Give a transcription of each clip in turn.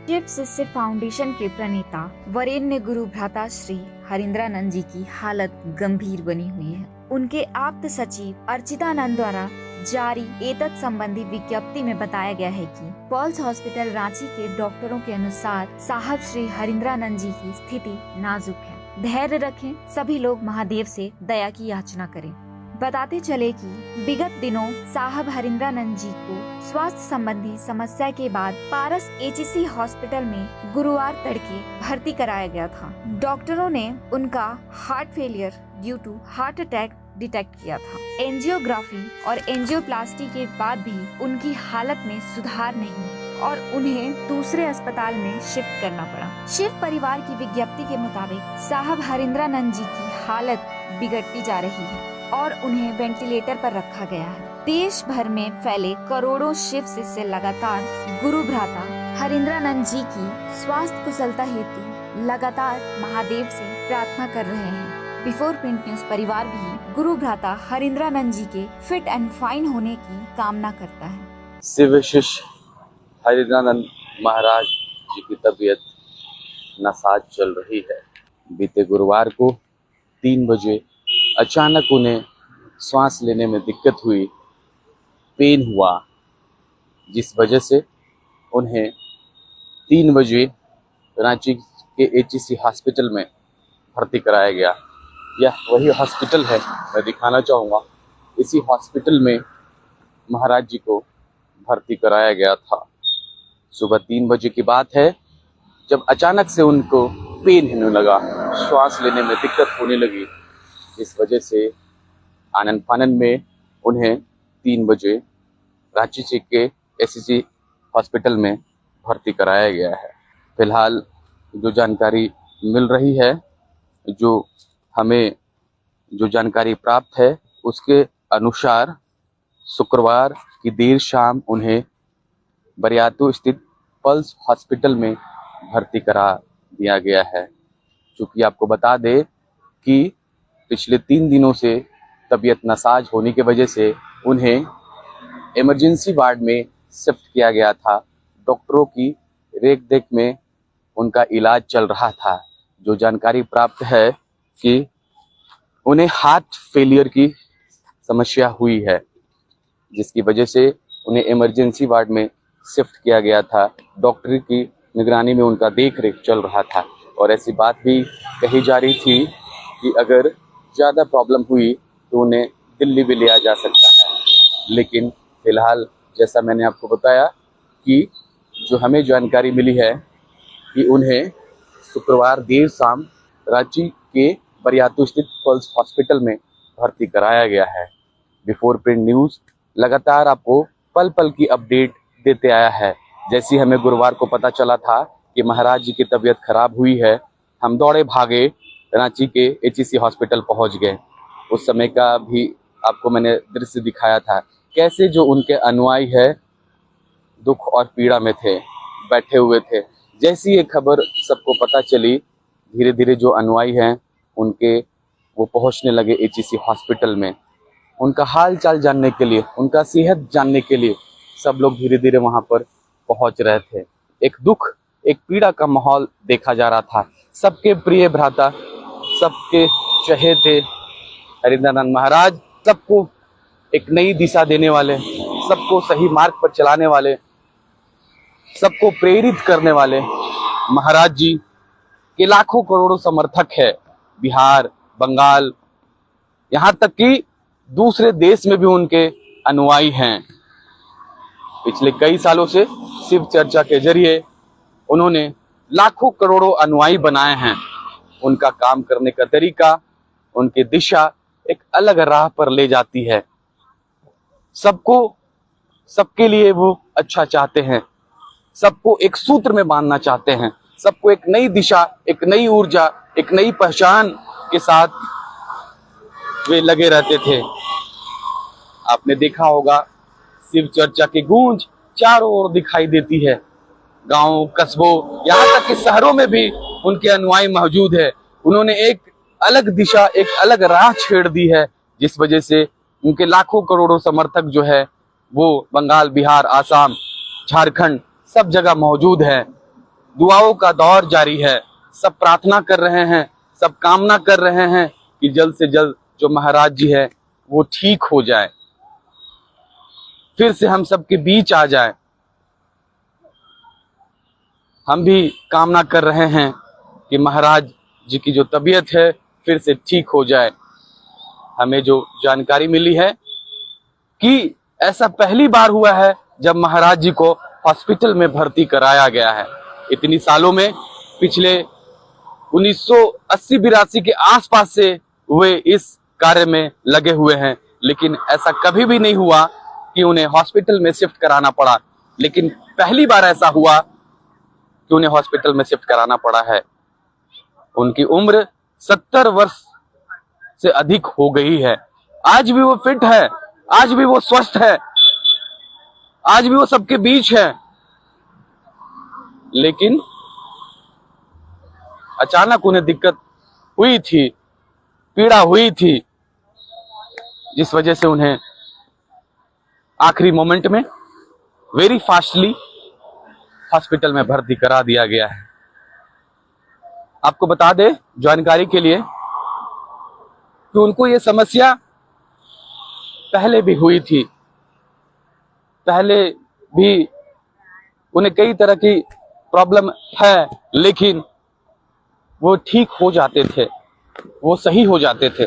शिव शिष्य फाउंडेशन के प्रणेता वरेण्य गुरु भ्राता श्री हरिंद्रानंद जी की हालत गंभीर बनी हुई है। उनके आप्त सचिव अर्चितानंद द्वारा जारी एतत् संबंधी विज्ञप्ति में बताया गया है कि पल्स हॉस्पिटल रांची के डॉक्टरों के अनुसार साहब श्री हरिंद्रानंद जी की स्थिति नाजुक है। धैर्य रखें, सभी लोग महादेव से दया की याचना करें। बताते चले कि विगत दिनों साहब हरिंद्रानंद जी को स्वास्थ्य संबंधी समस्या के बाद पारस एचईसी हॉस्पिटल में गुरुवार तड़के भर्ती कराया गया था। डॉक्टरों ने उनका heart failure due to heart attack detect किया था। एंजियोग्राफी और एंजियोप्लास्टी के बाद भी उनकी हालत में सुधार नहीं और उन्हें दूसरे अस्पताल में शिफ्ट करना पड़ा। शिव परिवार की विज्ञप्ति के मुताबिक साहब हरिंद्रानंद जी की हालत बिगड़ती जा रही है और उन्हें वेंटिलेटर पर रखा गया है। देश भर में फैले करोड़ों शिव शिष्य लगातार गुरु भ्राता हरिंद्रानंद जी की स्वास्थ्य कुशलता हेतु लगातार महादेव से प्रार्थना कर रहे हैं। बिफोर प्रिंट न्यूज परिवार भी गुरु भ्राता हरिंद्रानंद जी के फिट एंड फाइन होने की कामना करता है। शिव शिष्य हरिंद्रानंद महाराज जी की तबीयत नासाज चल रही है। बीते गुरुवार को 3 बजे अचानक उन्हें सांस लेने में दिक्कत हुई, पेन हुआ, जिस वजह से उन्हें 3 बजे रांची के एचईसी हॉस्पिटल में भर्ती कराया गया। यह वही हॉस्पिटल है, मैं दिखाना चाहूँगा। इसी हॉस्पिटल में महाराज जी को भर्ती कराया गया था। सुबह 3 बजे की बात है, जब अचानक से उनको पेन होने लगा, श्वास लेने में दिक्कत होने लगी। इस वजह से आनन फानन में उन्हें 3 बजे रांची के एचईसी हॉस्पिटल में भर्ती कराया गया है। फिलहाल जो जानकारी मिल रही है, जो जानकारी प्राप्त है, उसके अनुसार शुक्रवार की देर शाम उन्हें बरियातू स्थित पल्स हॉस्पिटल में भर्ती करा दिया गया है। चूँकि आपको बता दें कि पिछले 3 दिनों से तबीयत नासाज होने की वजह से उन्हें इमरजेंसी वार्ड में शिफ्ट किया गया था। डॉक्टरों की रेख देख में उनका इलाज चल रहा था। जो जानकारी प्राप्त है कि उन्हें हार्ट फेलियर की समस्या हुई है, जिसकी वजह से उन्हें इमरजेंसी वार्ड में शिफ्ट किया गया था। डॉक्टर की निगरानी में उनका देख रेख चल रहा था और ऐसी बात भी कही जा रही थी कि अगर ज़्यादा प्रॉब्लम हुई तो उन्हें दिल्ली भी लिया जा सकता है। लेकिन फिलहाल जैसा मैंने आपको बताया कि जो हमें जानकारी मिली है कि उन्हें शुक्रवार देर शाम रांची के बरियातू स्थित पल्स हॉस्पिटल में भर्ती कराया गया है। बिफोर प्रिंट न्यूज़ लगातार आपको पल पल की अपडेट देते आया है। जैसे हमें गुरुवार को पता चला था कि महाराज जी की तबीयत खराब हुई है, हम दौड़े भागे रांची के एचईसी हॉस्पिटल पहुंच गए। उस समय का भी आपको मैंने दृश्य दिखाया था, कैसे जो उनके अनुयायी है दुख और पीड़ा में थे, बैठे हुए थे। जैसी ये खबर सबको पता चली, धीरे धीरे जो अनुयायी हैं उनके वो पहुंचने लगे एचईसी हॉस्पिटल में। उनका हाल चाल जानने के लिए, उनका सेहत जानने के लिए सब लोग धीरे धीरे वहां पर पहुंच रहे थे। एक दुख, एक पीड़ा का माहौल देखा जा रहा था। सबके प्रिय भ्राता, सबके चहेते हरिंद्रानंद महाराज, सबको एक नई दिशा देने वाले, सबको सही मार्ग पर चलाने वाले, सबको प्रेरित करने वाले महाराज जी के लाखों करोड़ों समर्थक है। बिहार, बंगाल, यहाँ तक कि दूसरे देश में भी उनके अनुयायी हैं। पिछले कई सालों से शिव चर्चा के जरिए उन्होंने लाखों करोड़ों अनुयायी बनाए हैं। उनका काम करने का तरीका, उनकी दिशा एक अलग राह पर ले जाती है। सबको, सबके लिए वो अच्छा चाहते हैं, सबको एक सूत्र में बांधना चाहते हैं, सबको एक नई दिशा, एक नई ऊर्जा, एक नई पहचान के साथ वे लगे रहते थे। आपने देखा होगा शिव चर्चा की गूंज चारों ओर दिखाई देती है। गांव, कस्बों, यहाँ तक कि शहरों में भी उनके अनुयायी मौजूद है। उन्होंने एक अलग दिशा, एक अलग राह छेड़ दी है, जिस वजह से उनके लाखों करोड़ों समर्थक जो है वो बंगाल, बिहार, आसाम, झारखंड सब जगह मौजूद है। दुआओं का दौर जारी है। सब प्रार्थना कर रहे हैं, सब कामना कर रहे हैं कि जल्द से जल्द जो महाराज जी है वो ठीक हो जाए, फिर से हम सबके बीच आ जाए। हम भी कामना कर रहे हैं कि महाराज जी की जो तबीयत है फिर से ठीक हो जाए। हमें जो जानकारी मिली है कि ऐसा पहली बार हुआ है जब महाराज जी को हॉस्पिटल में भर्ती कराया गया है। इतनी सालों में पिछले 1980-82 के आसपास से वे इस कार्य में लगे हुए हैं, लेकिन ऐसा कभी भी नहीं हुआ कि उन्हें हॉस्पिटल में शिफ्ट कराना पड़ा। लेकिन पहली बार ऐसा हुआ कि उन्हें हॉस्पिटल में शिफ्ट कराना पड़ा है। उनकी उम्र 70 वर्ष से अधिक हो गई है। आज भी वो फिट है, आज भी वो स्वस्थ है, आज भी वो सबके बीच है। लेकिन अचानक उन्हें दिक्कत हुई थी, पीड़ा हुई थी, जिस वजह से उन्हें आखिरी मोमेंट में वेरी फास्टली हॉस्पिटल में भर्ती करा दिया गया है। आपको बता दें जानकारी के लिए कि उनको ये समस्या पहले भी हुई थी, पहले भी उन्हें कई तरह की प्रॉब्लम है, लेकिन वो ठीक हो जाते थे, वो सही हो जाते थे।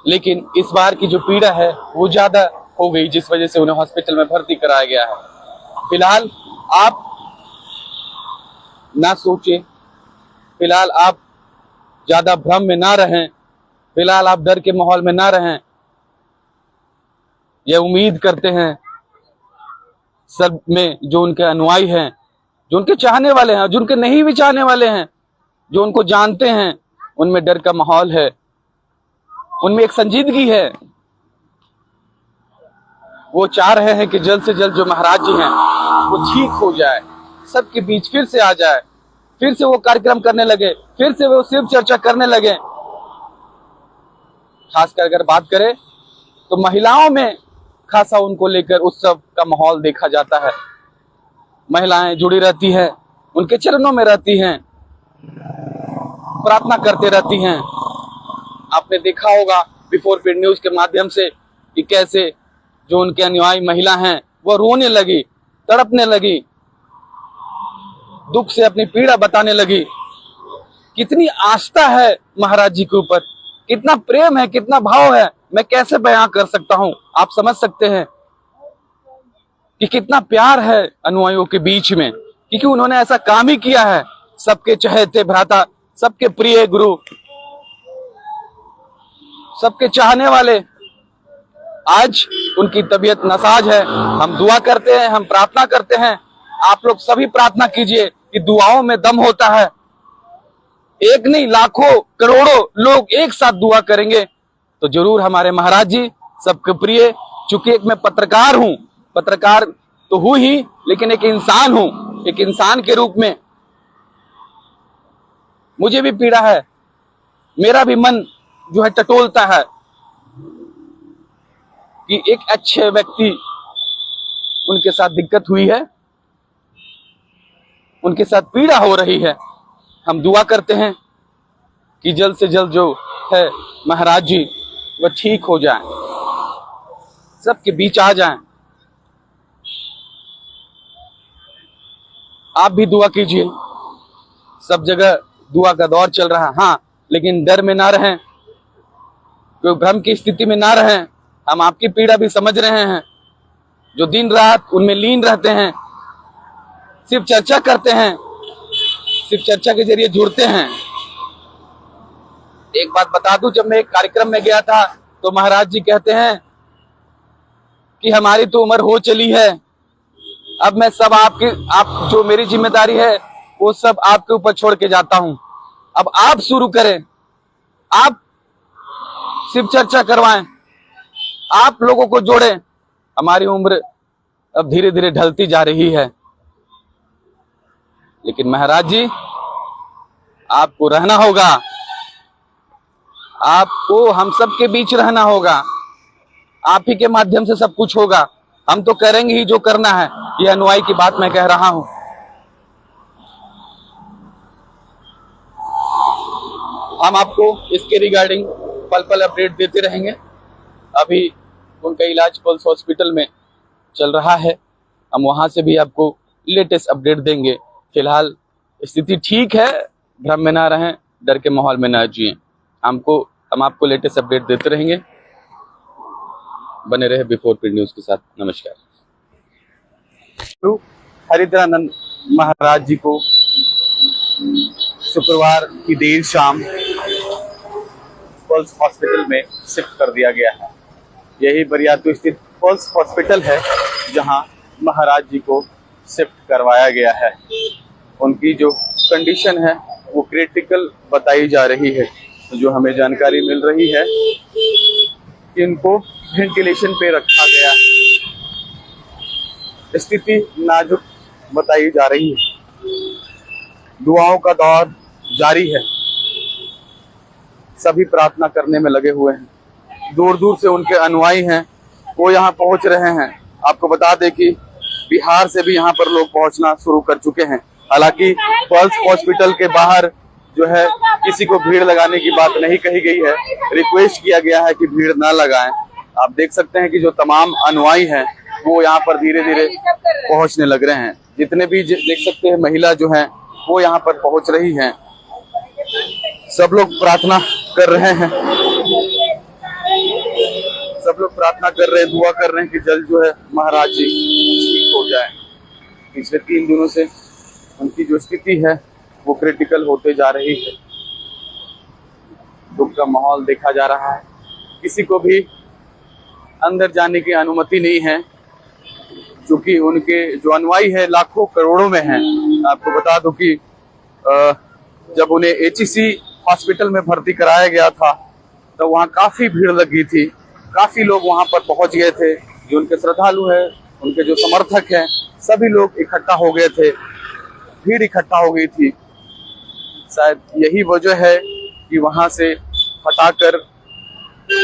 लेकिन इस बार की जो पीड़ा है वो ज्यादा हो गई, जिस वजह से उन्हें हॉस्पिटल में भर्ती कराया गया है। फिलहाल आप ना सोचें, फिलहाल आप ज्यादा भ्रम में ना रहें, फिलहाल आप डर के माहौल में ना रहें। ये उम्मीद करते हैं सब में जो उनके अनुयायी हैं, जो उनके चाहने वाले हैं, जो उनके नहीं भी चाहने वाले हैं, जो उनको जानते हैं, उनमें डर का माहौल है, उनमें एक संजीदगी है। वो चाह रहे हैं कि जल्द से जल्द जो महाराज जी हैं वो ठीक हो जाए, सबके बीच फिर से आ जाए, फिर से वो कार्यक्रम करने लगे, फिर से वो शिव चर्चा करने लगे। खासकर अगर बात करें तो महिलाओं में खासा उनको लेकर उत्सव का माहौल देखा जाता है। महिलाएं जुड़ी रहती हैं, उनके चरणों में रहती हैं, प्रार्थना करते रहती हैं। आपने देखा होगा बिफोर पेड न्यूज के माध्यम से कि कैसे जो उनके अनुयायी महिला हैं वो रोने लगी, तड़पने लगी, दुख से अपनी पीड़ा बताने लगी। कितनी आस्था है महाराज जी के ऊपर, कितना प्रेम है, कितना भाव है, मैं कैसे बयां कर सकता हूं। आप समझ सकते हैं कि कितना प्यार है अनुयायियों के बीच में, क्योंकि उन्होंने ऐसा काम ही किया है। सबके चहेते भ्राता, सबके प्रिय गुरु, सबके चाहने वाले। आज उनकी तबीयत नासाज है। हम दुआ करते हैं, हम प्रार्थना करते हैं। आप लोग सभी प्रार्थना कीजिए कि दुआओं में दम होता है। एक नहीं, लाखों करोड़ों लोग एक साथ दुआ करेंगे तो जरूर हमारे महाराज जी सबके प्रिय। चूंकि एक मैं पत्रकार हूं, पत्रकार तो हूं ही, लेकिन एक इंसान हूं। एक इंसान के रूप में मुझे भी पीड़ा है, मेरा भी मन जो है टटोलता है कि एक अच्छे व्यक्ति, उनके साथ दिक्कत हुई है, उनके साथ पीड़ा हो रही है। हम दुआ करते हैं कि जल्द से जल्द जो है महाराज जी वह ठीक हो जाए, सबके बीच आ जाएं। आप भी दुआ कीजिए, सब जगह दुआ का दौर चल रहा है। हाँ, लेकिन डर में ना रहें, कोई भ्रम की स्थिति में ना रहें। हम आपकी पीड़ा भी समझ रहे हैं। जो दिन रात उनमें लीन रहते हैं, सिर्फ चर्चा करते हैं, सिर्फ चर्चा के जरिए जुड़ते हैं। एक बात बता दूं, जब मैं एक कार्यक्रम में गया था तो महाराज जी कहते हैं कि हमारी तो उम्र हो चली है, अब मैं सब आप जो मेरी जिम्मेदारी है वो सब आपके ऊपर छोड़ के जाता हूं। अब आप शुरू करें, आप सिर्फ चर्चा करवाएं, आप लोगों को जोड़ें। हमारी उम्र अब धीरे धीरे ढलती जा रही है, लेकिन महाराज जी आपको रहना होगा, आपको हम सब के बीच रहना होगा। आप ही के माध्यम से सब कुछ होगा। हम तो करेंगे ही जो करना है। ये अनुयायी की बात मैं कह रहा हूं। हम आपको इसके रिगार्डिंग पल पल अपडेट देते रहेंगे। अभी उनका इलाज पल्स हॉस्पिटल में चल रहा है, हम वहां से भी आपको लेटेस्ट अपडेट देंगे। फिलहाल स्थिति ठीक है, भ्रम में ना रहें, डर के माहौल में ना जिएं। हम आपको लेटेस्ट अपडेट देते रहेंगे। बने रहे बिफोर पीड न्यूज के साथ। नमस्कार। हरिद्रानंद महाराज जी को शुक्रवार की देर शाम पल्स हॉस्पिटल में शिफ्ट कर दिया गया है। यही बरियातू स्थित पल्स हॉस्पिटल है जहां महाराज जी को शिफ्ट करवाया गया है। उनकी जो कंडीशन है वो क्रिटिकल बताई जा रही है। जो हमें जानकारी मिल रही है कि इनको वेंटिलेशन पे रखा गया है, स्थिति नाजुक बताई जा रही है। दुआओं का दौर जारी है, सभी प्रार्थना करने में लगे हुए हैं। दूर दूर से उनके अनुयायी हैं वो यहाँ पहुंच रहे हैं। आपको बता दें कि बिहार से भी यहाँ पर लोग पहुंचना शुरू कर चुके हैं। हालांकि पल्स हॉस्पिटल के बाहर जो है किसी को भीड़ लगाने की बात नहीं कही गई है, रिक्वेस्ट किया गया है कि भीड़ ना लगाएं। आप देख सकते हैं कि जो तमाम अनुयायी हैं वो यहाँ पर धीरे धीरे पहुंचने लग रहे हैं। जितने भी देख सकते हैं महिला जो हैं वो यहाँ पर पहुंच रही हैं। सब लोग प्रार्थना कर रहे हैं, सब लोग प्रार्थना कर रहे हैं, दुआ कर रहे हैं कि जल्द जो है महाराज जी ठीक हो जाए। पिछले 3 दिनों से उनकी जो स्थिति है वो क्रिटिकल होते जा रही है। दुख का माहौल देखा जा रहा है। किसी को भी अंदर जाने की अनुमति नहीं है, क्योंकि उनके जो अनुयायी है लाखों करोड़ों में हैं। आपको बता दूं कि जब उन्हें HEC हॉस्पिटल में भर्ती कराया गया था तो वहाँ काफी भीड़ लगी थी, काफी लोग वहाँ पर पहुंच गए थे। जो उनके श्रद्धालु हैं, उनके जो समर्थक हैं, सभी लोग इकट्ठा हो गए थे, भीड़ इकट्ठा हो गई थी। शायद यही वजह है कि वहां से हटाकर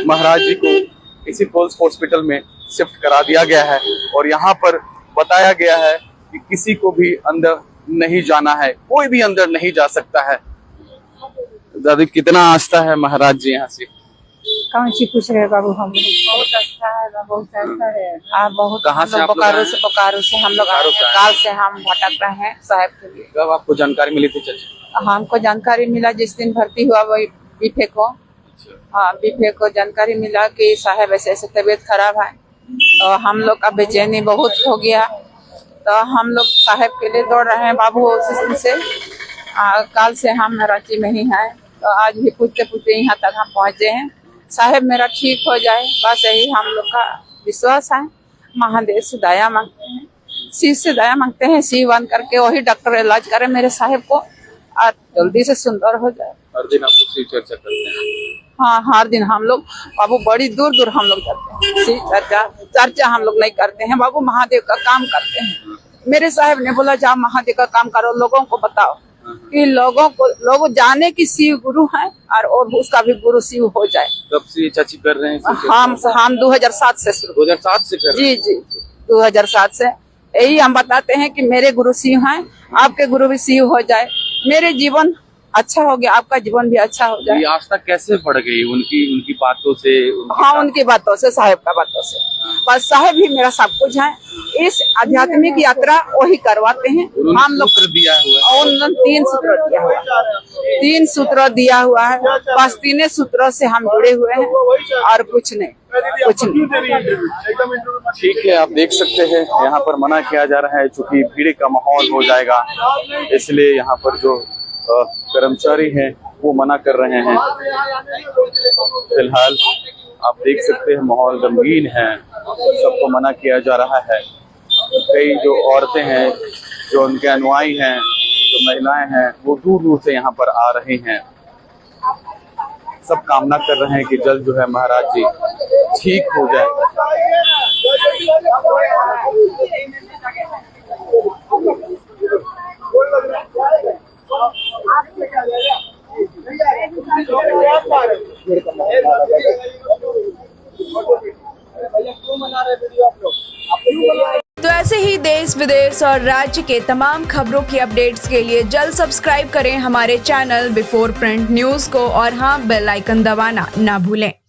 महाराज जी को इसी पल्स हॉस्पिटल में शिफ्ट करा दिया गया है। और यहाँ पर बताया गया है कि किसी को भी अंदर नहीं जाना है, कोई भी अंदर नहीं जा सकता है। दादी, कितना आस्था है महाराज जी यहाँ से? कौन सी पूछ रहे बाबू? हम बहुत अच्छा है, बहुत अच्छा है। बहुत कहाँ से आप लोग बोकारो से हम लोग आए हैं। काल से हम भटक रहे हैं साहब के लिए। कब आपको जानकारी मिली थी चाची? हमको जानकारी मिला जिस दिन भर्ती हुआ वही बीफे को। हाँ, बीफे को जानकारी मिला कि साहब ऐसे ऐसे तबीयत खराब है। तो हम लोग का बेचैनी बहुत हो गया, तो हम लोग साहब के लिए दौड़ रहे हैं बाबू उस दिन से। काल से हम रांची में ही हैं, तो आज भी पूछते पूछते यहाँ तक हम पहुँचे हैं। साहब मेरा ठीक हो जाए, बस यही हम लोग का विश्वास है। महादेव से दया मांगते हैं, शिव से दया मांगते हैं। शिव बन करके वही डॉक्टर इलाज करे मेरे साहब को और जल्दी से सुंदर हो जाए। हर दिन आप लोग शिव चर्चा करते हैं? हाँ, हर दिन हम लोग बाबू बड़ी दूर दूर हम लोग जाते हैं। शिव चर्चा हम लोग नहीं करते हैं बाबू, महादेव का काम करते हैं। मेरे साहब ने बोला जाओ महादेव का काम करो, लोगों को बताओ कि लोग जाने की शिव गुरु है और उसका भी गुरु शिव हो जाए। कब से चाची कर रहे हैं? हम 2007 से शुरू। 2007 से कर रहे हैं? जी 2007 से यही हम बताते हैं कि मेरे गुरु शिव हैं, आपके गुरु भी शिव हो जाए, मेरे जीवन अच्छा हो गया, आपका जीवन भी अच्छा हो जाए। ये आस्था कैसे बढ़ गई उनकी बातों से? हाँ, उनकी बातों से, साहब का बातों से। बस साहब ही मेरा सब कुछ है। इस आध्यात्मिक यात्रा वही करवाते हैं। हम लोग दिया हुआ है, 3 सूत्र दिया हुआ है, 3 सूत्र दिया हुआ है। बस 3 सूत्रों से हम जुड़े हुए हैं और कुछ नहीं। ठीक है, आप देख सकते हैं यहाँ पर मना किया जा रहा है, चूंकि भीड़ का माहौल हो जाएगा, इसलिए यहाँ पर जो कर्मचारी हैं वो मना कर रहे हैं। फिलहाल आप देख सकते हैं माहौल गमगीन है, सबको मना किया जा रहा है। कई जो औरतें हैं, जो उनके अनुयायी हैं, जो महिलाएं हैं, वो दूर दूर से यहाँ पर आ रही हैं। सब कामना कर रहे हैं कि जल्द जो है महाराज जी ठीक हो जाए। तो ऐसे ही देश विदेश और राज्य के तमाम खबरों की अपडेट्स के लिए जल्द सब्सक्राइब करें हमारे चैनल बिफोर प्रिंट न्यूज को और हाँ, बेल आइकन दबाना ना भूलें।